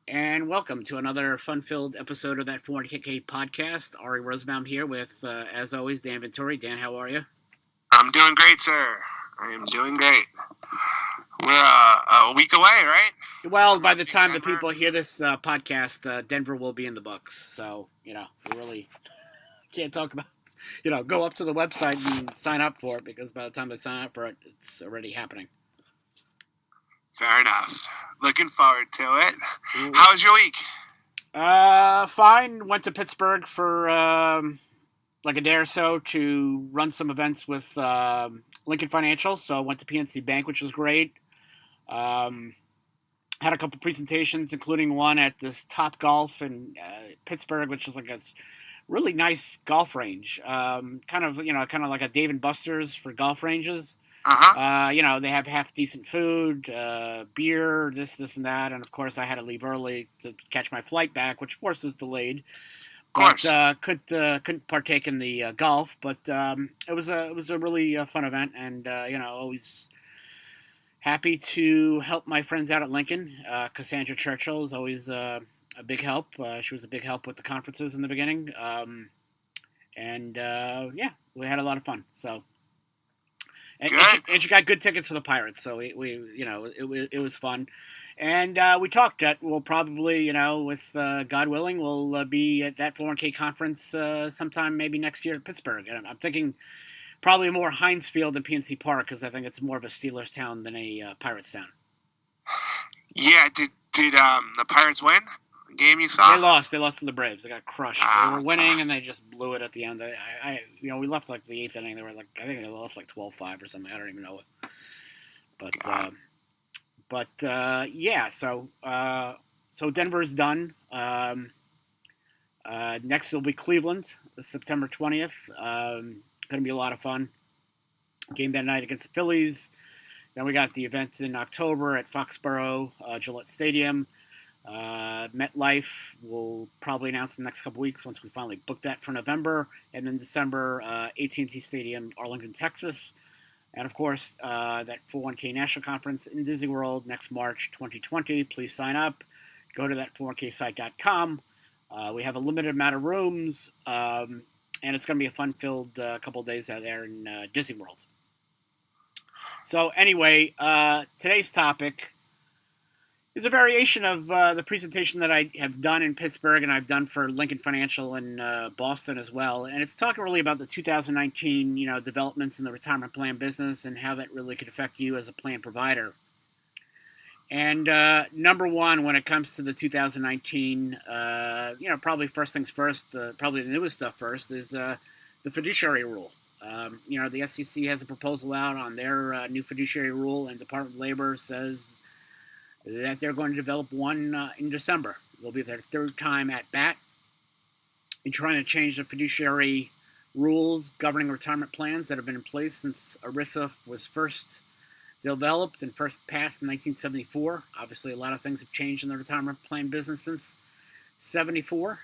And welcome to another fun-filled episode of that 400K podcast. Ari Rosenbaum here with, as always, Dan Venturi. Dan, how are you? I'm doing great, sir. I am doing great. We're a week away, right? Well, by the time the people hear this podcast, Denver will be in the books. So, we really can't talk about, go up to the website and sign up for it because by the time they sign up for it, it's already happening. Fair enough. Looking forward to it. How was your week? Fine. Went to Pittsburgh for like a day or so to run some events with Lincoln Financial. So I went to PNC Bank, which was great. Had a couple presentations, including one at this Top Golf in Pittsburgh, which is like a really nice golf range. Kind of like a Dave and Buster's for golf ranges. They have half decent food, beer, this and that, and of course I had to leave early to catch my flight back, which of course was delayed. But couldn't partake in the golf. But it was a really fun event, and always happy to help my friends out at Lincoln. Cassandra Churchill is always a big help. She was a big help with the conferences in the beginning, and we had a lot of fun. So. And she got good tickets for the Pirates, so it was fun, and we talked that we'll probably, with God willing, we'll be at that 401k conference sometime maybe next year in Pittsburgh. And I'm thinking probably more Heinz Field than PNC Park because I think it's more of a Steelers town than a Pirates town. Yeah, did the Pirates win? Game you saw? They lost to the Braves. They got crushed. They were winning and they just blew it at the end. We left like the eighth inning. They were like, I think they lost like 12-5 or something. I don't even know it. So Denver's done. Next will be Cleveland, September 20th. Going to be a lot of fun. Game that night against the Phillies. Then we got the event in October at Foxborough, Gillette Stadium. MetLife will probably announce in the next couple weeks once we finally book that for November, and then December, AT&T Stadium, Arlington, Texas, and of course that 401k National Conference in Disney World next March 2020. Please sign up. Go to that 401ksite.com. We have a limited amount of rooms, and it's going to be a fun-filled couple of days out there in Disney World. So anyway, today's topic is a variation of the presentation that I have done in Pittsburgh and I've done for Lincoln Financial in Boston as well. And it's talking really about the 2019, developments in the retirement plan business and how that really could affect you as a plan provider. And number one, when it comes to the 2019, probably first things first, probably the newest stuff first, is the fiduciary rule. The SEC has a proposal out on their new fiduciary rule, and Department of Labor says that they're going to develop one in December. It'll be their third time at bat in trying to change the fiduciary rules governing retirement plans that have been in place since ERISA was first developed and first passed in 1974. Obviously, a lot of things have changed in the retirement plan business since 74.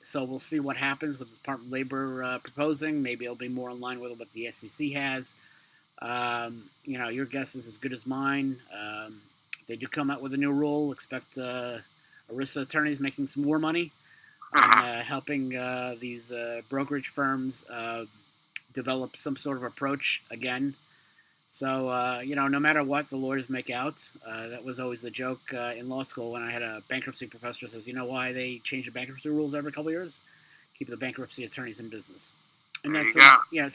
So we'll see what happens with the Department of Labor proposing. Maybe it'll be more in line with what the SEC has. Your guess is as good as mine. They do come out with a new rule. Expect ERISA attorneys making some more money and helping these brokerage firms develop some sort of approach again. So, no matter what the lawyers make out, that was always the joke in law school when I had a bankruptcy professor who says, you know why they change the bankruptcy rules every couple of years? Keep the bankruptcy attorneys in business. And that's,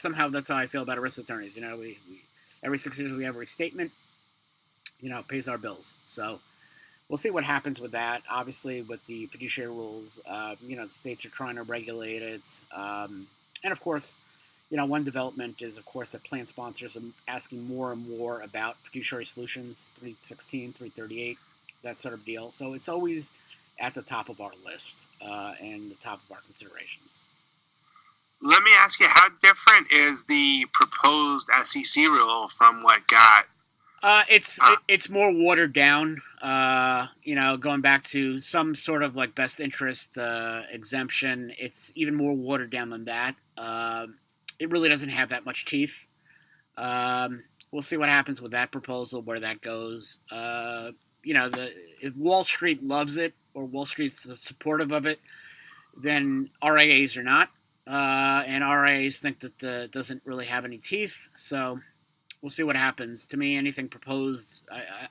somehow that's how I feel about ERISA attorneys. We every 6 years we have a restatement. Pays our bills. So we'll see what happens with that. Obviously, with the fiduciary rules, the states are trying to regulate it. And of course, one development is, of course, that plan sponsors are asking more and more about fiduciary solutions, 316, 338, that sort of deal. So it's always at the top of our list and the top of our considerations. Let me ask you, how different is the proposed SEC rule from what got It's more watered down, going back to some sort of like best interest exemption. It's even more watered down than that. It really doesn't have that much teeth. We'll see what happens with that proposal, where that goes. if Wall Street loves it or Wall Street's supportive of it, then RIAs are not, and RIAs think that it doesn't really have any teeth. So we'll see what happens. To me, anything proposed,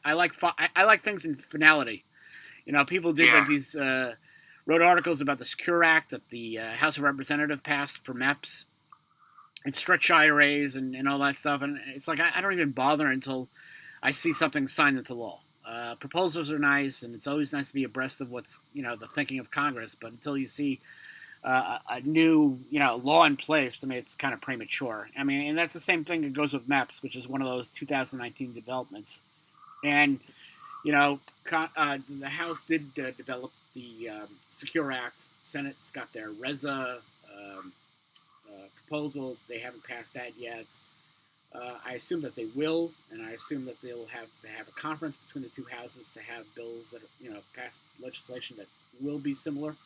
I like I like things in finality. People did like these wrote articles about the Secure Act that the House of Representatives passed for MEPs and stretch IRAs and all that stuff, and it's like I don't even bother until I see something signed into law. Proposals are nice, and it's always nice to be abreast of what's the thinking of Congress. But until you see a new law in place, to me it's kind of premature. I mean, and that's the same thing that goes with MEPs, which is one of those 2019 developments. And the House did develop the Secure Act. Senate's got their RESA proposal. They haven't passed that yet. I assume that they will, and I assume that they'll have to have a conference between the two houses to have bills that pass legislation that will be similar,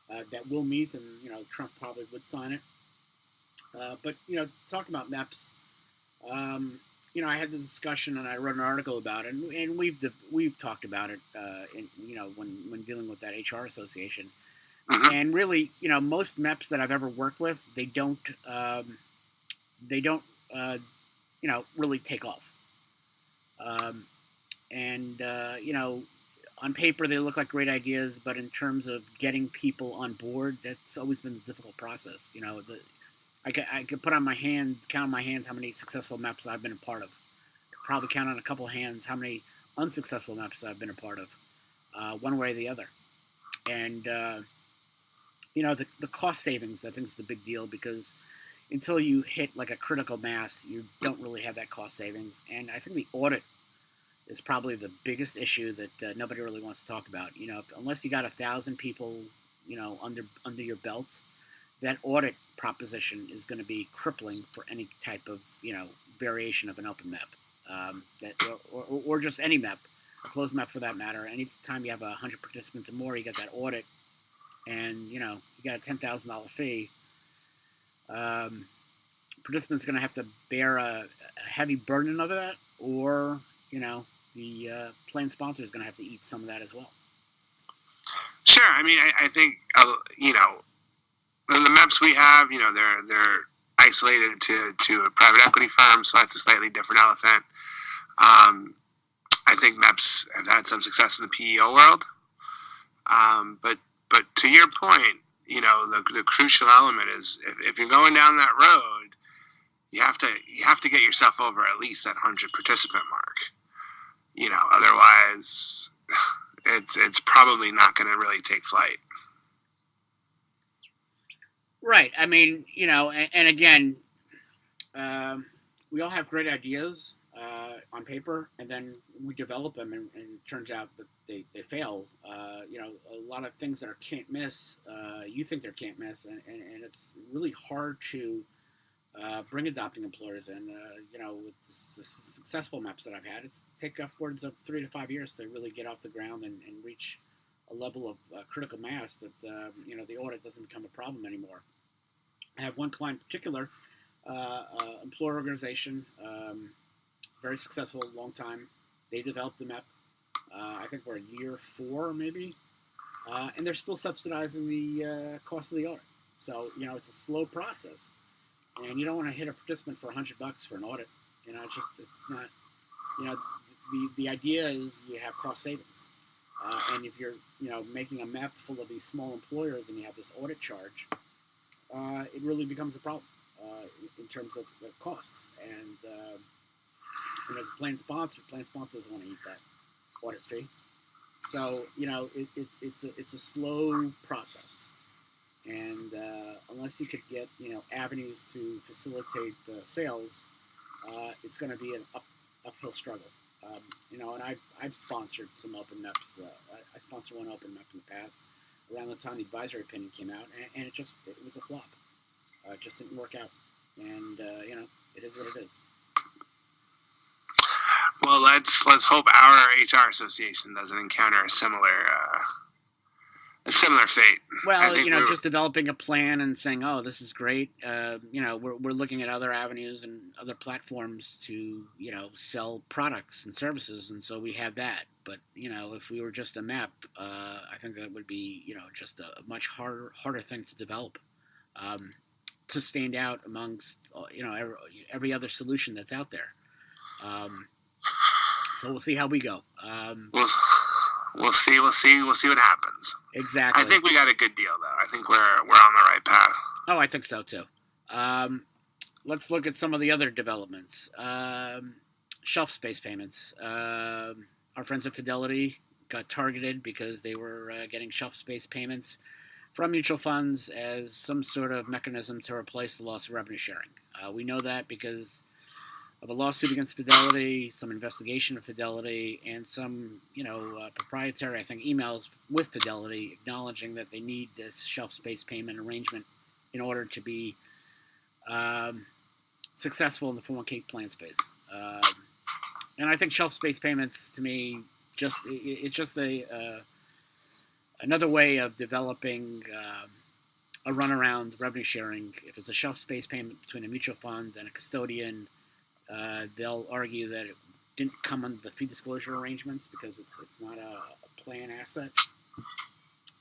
that will meet, and Trump probably would sign it. But talking about MEPs, I had the discussion and I wrote an article about it, and we've talked about it, when dealing with that HR association, and really, most MEPs that I've ever worked with, they don't really take off. On paper they look like great ideas, but in terms of getting people on board, that's always been a difficult process. I could count on my hands how many successful MEPs I've been a part of. Could probably count on a couple of hands how many unsuccessful MEPs I've been a part of, one way or the other. And the cost savings, I think, is the big deal, because until you hit like a critical mass, you don't really have that cost savings. And I think the audit is probably the biggest issue that nobody really wants to talk about. Unless you got 1,000 people, under your belt, that audit proposition is going to be crippling for any type of, variation of an open MEP, or just any MEP, a closed MEP for that matter. Anytime you have 100 participants or more, you got that audit, and you got a $10,000 fee. Participants are going to have to bear a heavy burden of that, or the plan sponsor is going to have to eat some of that as well. Sure. I mean, I think the MEPs we have, they're isolated to a private equity firm, so that's a slightly different elephant. I think MEPs have had some success in the PEO world, but to your point, the crucial element is if you're going down that road, you have to get yourself over at least that 100 participant mark. Otherwise, it's probably not going to really take flight. Right. I mean, and again, we all have great ideas on paper, and then we develop them, and it turns out that they fail. A lot of things that are can't miss, you think they're can't miss, and it's really hard to bring adopting employers in. With the successful MEPs that I've had, it's take upwards of 3 to 5 years to really get off the ground and reach a level of critical mass that the audit doesn't become a problem anymore. I have one client in particular, employer organization, very successful, long time. They developed the MEP. I think we're in year 4 maybe, and they're still subsidizing the cost of the audit. So it's a slow process, and you don't want to hit a participant for $100 for an audit. It's not. The idea is you have cost savings. And if you're, making a MEP full of these small employers and you have this audit charge, it really becomes a problem in terms of the costs. And as a plan sponsor doesn't want to eat that audit fee. So it's a slow process, and unless you could get avenues to facilitate the sales, it's going to be an uphill struggle. And I've sponsored some open MEPs. I sponsored one open MEP in the past, around the time the advisory opinion came out, and it was a flop. It just didn't work out, and it is what it is. Well, let's hope our HR association doesn't encounter a similar a similar fate. Well, just developing a plan and saying, "Oh, this is great." We're looking at other avenues and other platforms to sell products and services, and so we have that. But if we were just a MEP, I think that would be just a much harder thing to develop, to stand out amongst every other solution that's out there. So we'll see how we go. We'll see what happens. Exactly. I think we got a good deal, though. I think we're on the right path. Oh, I think so too. Let's look at some of the other developments. Shelf space payments. Our friends at Fidelity got targeted because they were getting shelf space payments from mutual funds as some sort of mechanism to replace the loss of revenue sharing. We know that because of a lawsuit against Fidelity, some investigation of Fidelity, and some, proprietary, I think, emails with Fidelity acknowledging that they need this shelf space payment arrangement in order to be successful in the 401k plan space. And I think shelf space payments, to me, it's just another way of developing a runaround revenue sharing. If it's a shelf space payment between a mutual fund and a custodian, they'll argue that it didn't come under the fee disclosure arrangements because it's not a plan asset.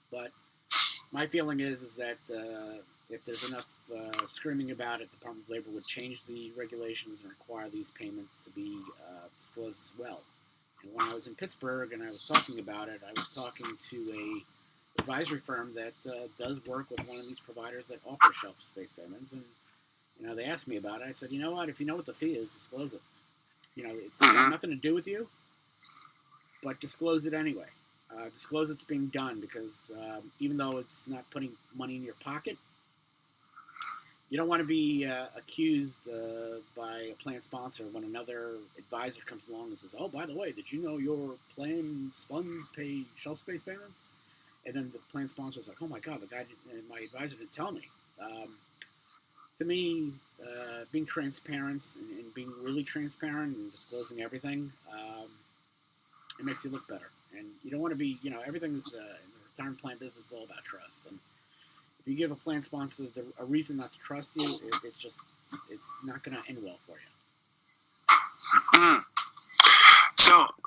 But my feeling is that if there's enough screaming about it, the Department of Labor would change the regulations and require these payments to be disclosed as well. And when I was in Pittsburgh and I was talking about it, I was talking to a advisory firm that does work with one of these providers that offer shelf space payments, and they asked me about it. I said, you know what? If you know what the fee is, disclose it. It's got nothing to do with you, but disclose it anyway. Disclose it's being done because even though it's not putting money in your pocket, you don't want to be accused by a plan sponsor when another advisor comes along and says, "Oh, by the way, did you know your plan funds pay shelf space payments?" And then the plan sponsor is like, "Oh my God, my advisor didn't tell me." To me, being transparent and being really transparent and disclosing everything, it makes you look better. And you don't want to be, everything's in the retirement plan business is all about trust. And if you give a plan sponsor a reason not to trust you, it's not going to end well for you.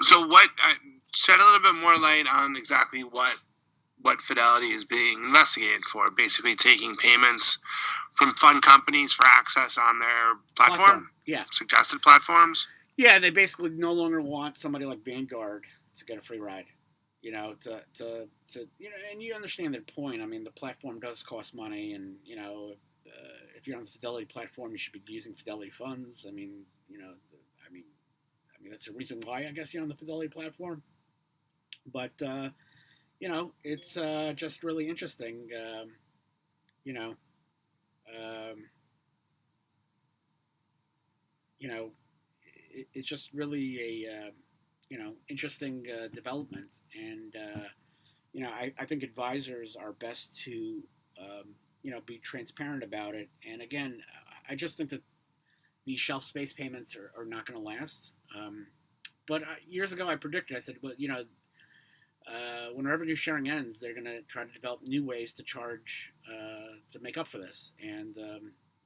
So what? Shed a little bit more light on exactly what Fidelity is being investigated for. Basically, taking payments from fund companies for access on their platform. Yeah. Suggested platforms. Yeah, they basically no longer want somebody like Vanguard to get a free ride. And you understand their point. I mean, the platform does cost money, and if you're on the Fidelity platform, you should be using Fidelity funds. I mean, that's the reason why I guess you're on the Fidelity platform. But it's just really interesting. It's just really a interesting development, and I think advisors are best to be transparent about it. And again, I just think that these shelf space payments are not going to last. But years ago, I predicted. I said, well, when revenue sharing ends, they're going to try to develop new ways to charge to make up for this. And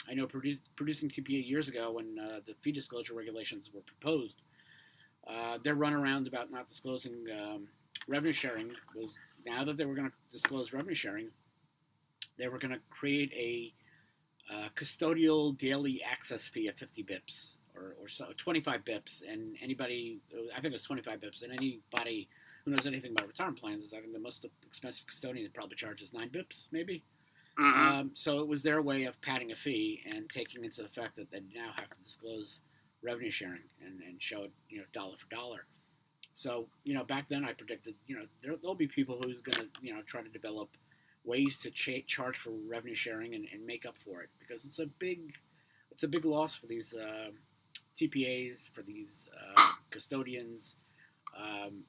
I know producing TPA years ago, when the fee disclosure regulations were proposed, their runaround about not disclosing revenue sharing was, now that they were going to disclose revenue sharing, they were going to create a custodial daily access fee of 50 bips or so, 25 bips, and anybody, I think it was 25 bips, and anybody who knows anything about retirement plans is, I think the most expensive custodian that probably charges 9 bips, maybe. Mm-hmm. So it was their way of padding a fee and taking into the fact that they now have to disclose revenue sharing and show it, dollar for dollar. So, back then I predicted, there'll be people who's going to, try to develop ways to charge for revenue sharing and make up for it, because it's a big loss for these TPAs, for these custodians,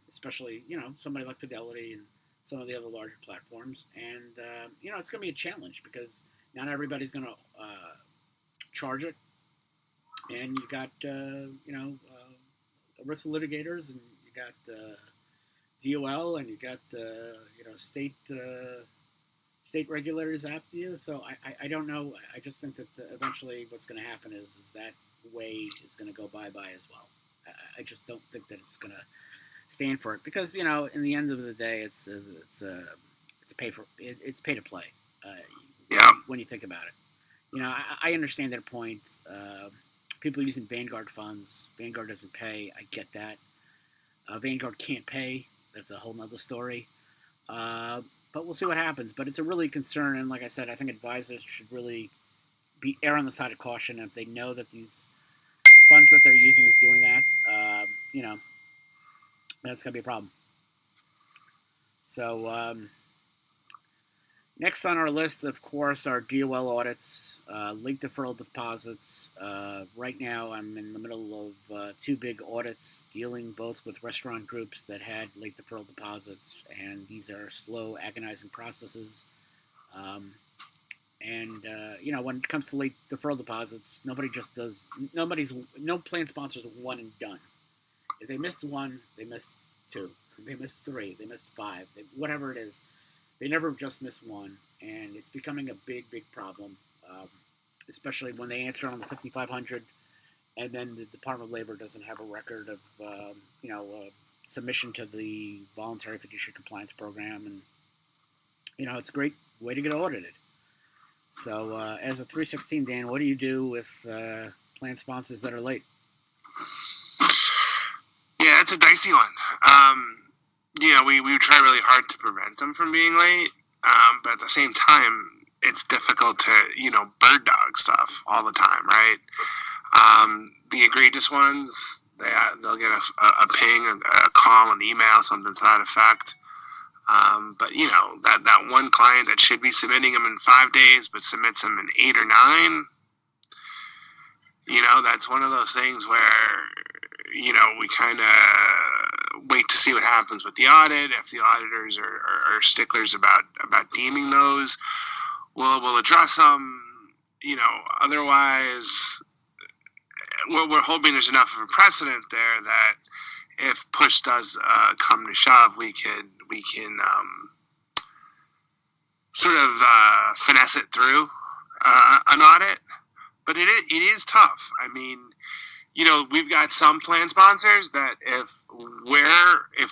especially, somebody like Fidelity and some of the other larger platforms. And, it's going to be a challenge because not everybody's going to charge it. And you got, a risk of litigators, and you got DOL and you got state regulators after you. So I don't know. I just think that eventually what's going to happen is that way is going to go bye-bye as well. I just don't think that it's going to stand for it because in the end of the day it's pay to play. Uh, Yeah. when you think about it, I understand their point. People using Vanguard funds. Vanguard doesn't pay. I get that. Vanguard can't pay. That's a whole nother story. But we'll see what happens. But it's a really concern, and like I said, I think advisors should really err on the side of caution. If they know that these funds that they're using is doing that, that's going to be a problem. So next on our list, of course, are DOL audits, late deferral deposits. Right now, I'm in the middle of two big audits dealing both with restaurant groups that had late deferral deposits, and these are slow, agonizing processes. When it comes to late deferral deposits, no plan sponsors one and done. If they missed one, they missed two. They missed three. They missed five. Whatever it is. They never just miss one, and it's becoming a big, big problem, especially when they answer on the 5500, and then the Department of Labor doesn't have a record of, submission to the Voluntary Fiduciary Compliance Program, and, it's a great way to get audited. So, as a 316, Dan, what do you do with plan sponsors that are late? Yeah, it's a dicey one. We try really hard to prevent them from being late, but at the same time, it's difficult to, bird dog stuff all the time, right? The egregious ones, they'll get a ping, a call, an email, something to that effect. But, that one client that should be submitting them in 5 days but submits them in 8 or 9, that's one of those things where, we kind of wait to see what happens with the audit. If the auditors are sticklers about deeming those, we'll address them. Otherwise, we're hoping there's enough of a precedent there that if push does come to shove, we can sort of finesse it through an audit. But it is tough. I mean, we've got some plan sponsors that if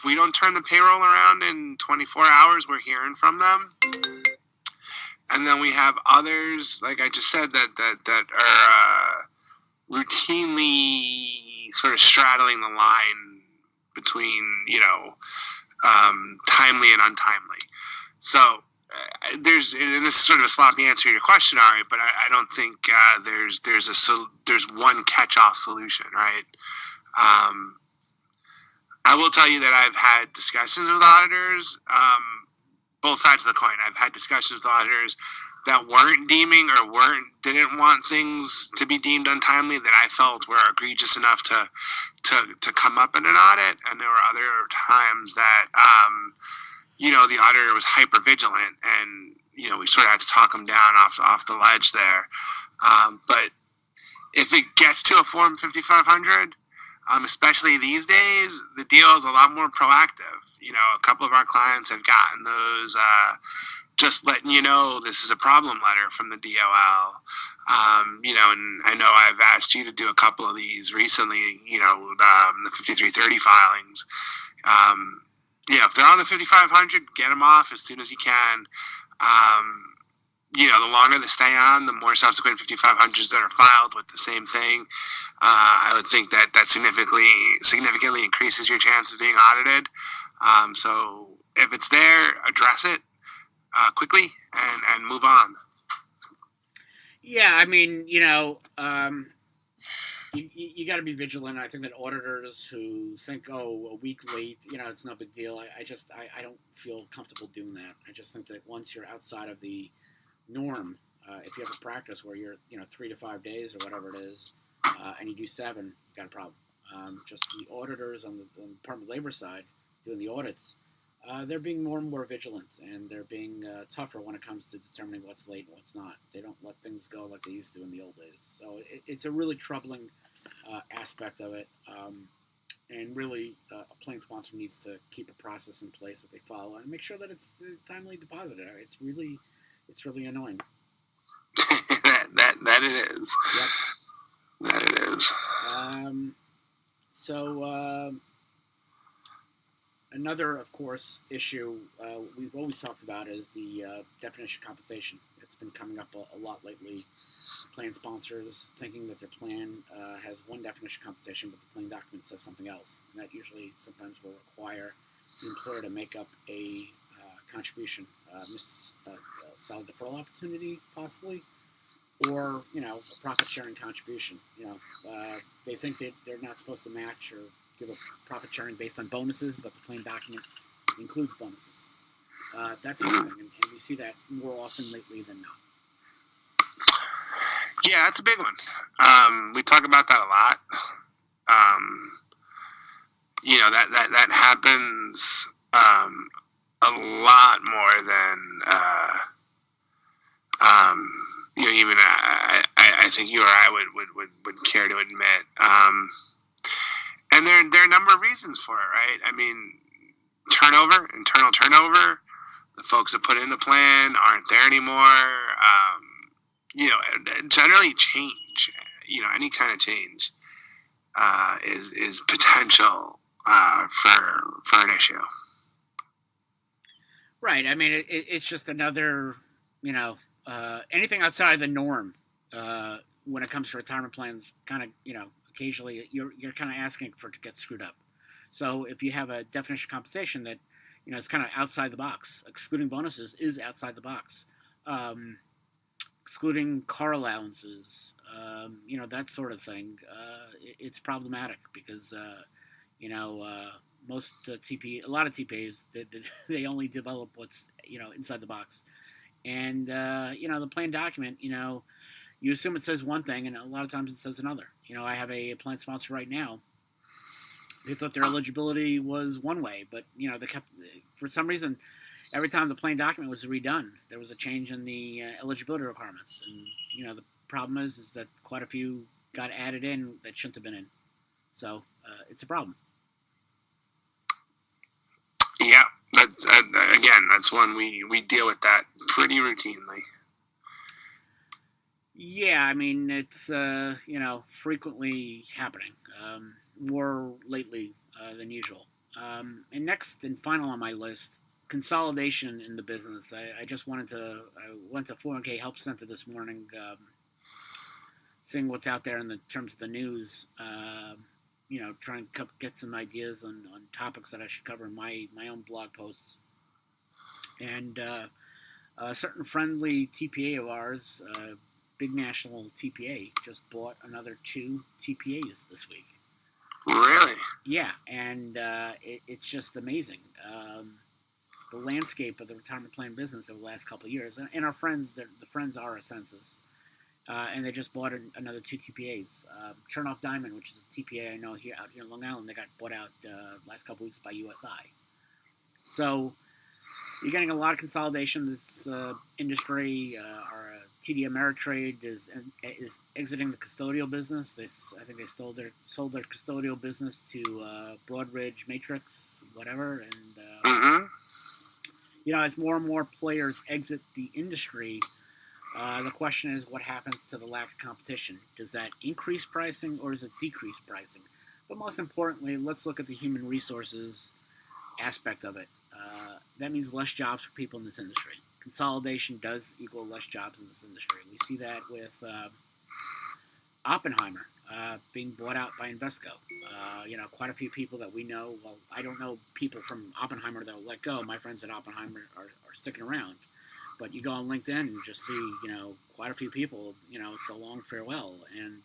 we don't turn the payroll around in 24 hours, we're hearing from them. And then we have others, like I just said, that are routinely sort of straddling the line between, timely and untimely. So and this is sort of a sloppy answer to your question, Ari, but I don't think there's one catch-all solution, right? I will tell you that I've had discussions with auditors, both sides of the coin. I've had discussions with auditors that weren't deeming or didn't want things to be deemed untimely that I felt were egregious enough to come up in an audit, and there were other times that the auditor was hyper vigilant, and we sort of had to talk him down off the ledge there. But if it gets to a Form 5500, especially these days, the deal is a lot more proactive. A couple of our clients have gotten those just letting you know this is a problem letter from the DOL. And I know I've asked you to do a couple of these recently, the 5330 filings. If they're on the 5500, get them off as soon as you can. The longer they stay on, the more subsequent 5500s that are filed with the same thing. I would think that significantly increases your chance of being audited. So if it's there, address it quickly and move on. Yeah, I mean, you got to be vigilant. I think that auditors who think, a week late, it's no big deal. I don't feel comfortable doing that. I just think that once you're outside of the norm, if you have a practice where you're, 3 to 5 days or whatever it is, and you do 7, you've got a problem. Just the auditors on the Department of Labor side doing the audits, they're being more and more vigilant, and they're being tougher when it comes to determining what's late and what's not. They don't let things go like they used to in the old days. So it's a really troubling aspect of it. and really, a plan sponsor needs to keep a process in place that they follow and make sure that it's timely deposited. It's really annoying. that it is. Yep. That it is. So another, of course, issue we've always talked about is the definition of compensation. It's been coming up a lot lately. Plan sponsors thinking that their plan has one definition of compensation, but the plan document says something else. And that usually sometimes will require the employer to make up a contribution, solid deferral opportunity, possibly, or, a profit sharing contribution. They think that they're not supposed to match or give a profit sharing based on bonuses, but the plan document includes bonuses. That's something, and we see that more often lately than not. Yeah, that's a big one. We talk about that a lot. That happens a lot more than even I think you or I would care to admit. And there are a number of reasons for it, right? I mean, internal turnover. The folks that put in the plan aren't there anymore. Generally change. Any kind of change is potential for an issue. Right. I mean, it's just another, anything outside of the norm when it comes to retirement plans. Kind of, occasionally you're kind of asking for it to get screwed up. So if you have a definition of compensation that, is kind of outside the box, excluding bonuses is outside the box. Excluding car allowances, that sort of thing, it's problematic because, most a lot of TPAs, they only develop what's, inside the box. And, the plan document, you assume it says one thing, and a lot of times it says another. I have a plan sponsor right now. They thought their eligibility was one way, but, they kept, for some reason, every time the plan document was redone, there was a change in the eligibility requirements. And, the problem is that quite a few got added in that shouldn't have been in. So it's a problem. Yeah, again, that's one we deal with that pretty routinely. Yeah, I mean, it's, frequently happening, more lately than usual. And next and final on my list, consolidation in the business. I went to 401k Help Center this morning, seeing what's out there in the terms of the news, trying to get some ideas on topics that I should cover in my own blog posts. And a certain friendly TPA of ours, big national TPA, just bought another 2 TPAs this week. Really? Yeah, and it's just amazing. The landscape of the retirement plan business over the last couple of years, and our friends, the friends are a census, and they just bought another 2 TPAs. Chernoff Diamond, which is a TPA I know out here in Long Island, they got bought out last couple of weeks by USI. So you're getting a lot of consolidation in this industry. Our TD Ameritrade is exiting the custodial business. I think they sold their custodial business to Broadridge, Matrix, whatever, and as more and more players exit the industry, the question is what happens to the lack of competition? Does that increase pricing or does it decrease pricing? But most importantly, let's look at the human resources aspect of it. That means less jobs for people in this industry. Consolidation does equal less jobs in this industry. We see that with Oppenheimer being bought out by Invesco. Quite a few people that we know, well, I don't know people from Oppenheimer that will let go. My friends at Oppenheimer are sticking around. But you go on LinkedIn and just see, quite a few people, so long, farewell. And,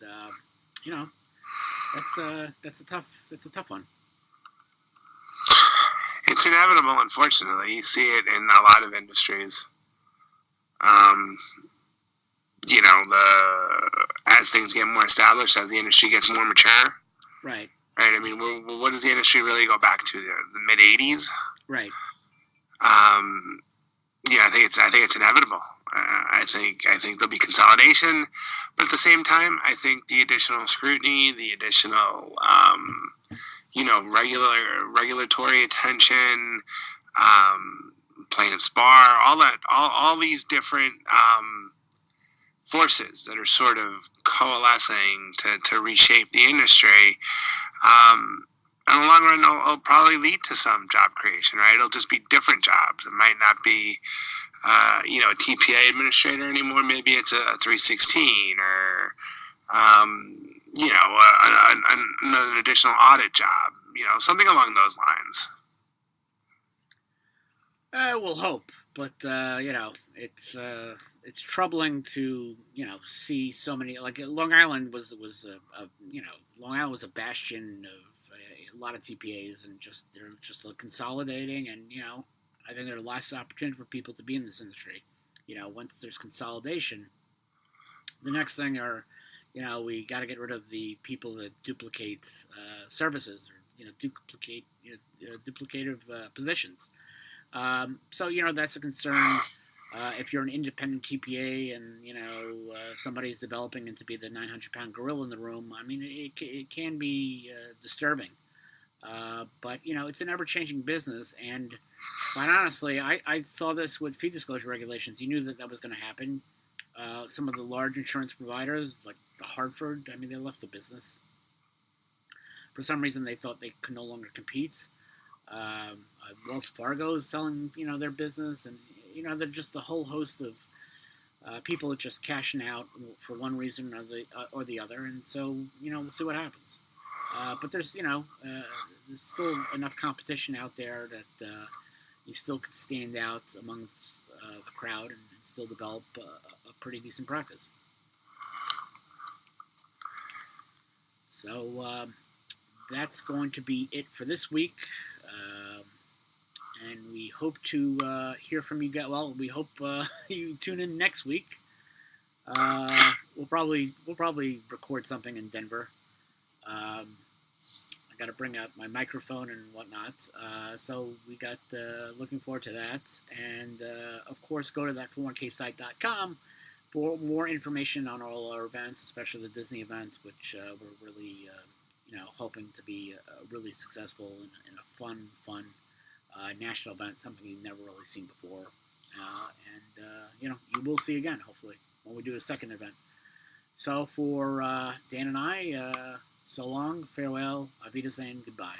that's a tough one. It's inevitable, unfortunately. You see it in a lot of industries. As things get more established, as the industry gets more mature. Right. Right. I mean, what does the industry really go back to? The mid '80s. Right. I think it's inevitable. I think there'll be consolidation, but at the same time, I think the additional scrutiny, the additional regulatory attention, plaintiff's bar, all these different forces that are sort of coalescing to reshape the industry. In the long run, it'll probably lead to some job creation, right? It'll just be different jobs. It might not be, a TPA administrator anymore. Maybe it's a 316 or, an additional audit job, something along those lines. We'll hope, but it's troubling to see so many, like Long Island was a bastion of a lot of TPAs, and they're just consolidating, and I think there's less opportunity for people to be in this industry. Once there's consolidation, the next thing are we got to get rid of the people that duplicate services or duplicative positions. So that's a concern. If you're an independent TPA and somebody's developing into be the 900-pound gorilla in the room, I mean it can be disturbing. But it's an ever-changing business, and quite honestly, I saw this with fee disclosure regulations. You knew that was going to happen. Some of the large insurance providers, like the Hartford, I mean, they left the business. For some reason, they thought they could no longer compete. Wells Fargo is selling, their business, and they're just a whole host of people that just cashing out for one reason or the other, and so we'll see what happens. But there's still enough competition out there that you still could stand out among the crowd and still develop a pretty decent practice. So that's going to be it for this week. And we hope to hear from you guys. Well, we hope you tune in next week. We'll probably record something in Denver. I got to bring out my microphone and whatnot. So we got looking forward to that. And of course, go to that 401ksite.com for more information on all our events, especially the Disney event, which we're really hoping to be really successful and a fun national event, something you've never really seen before. And you will see again, hopefully, when we do a second event. So for Dan and I, so long, farewell, Auf Wiedersehen, goodbye.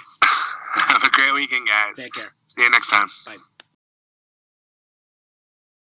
Have a great weekend, guys. Take care. See you next time. Bye.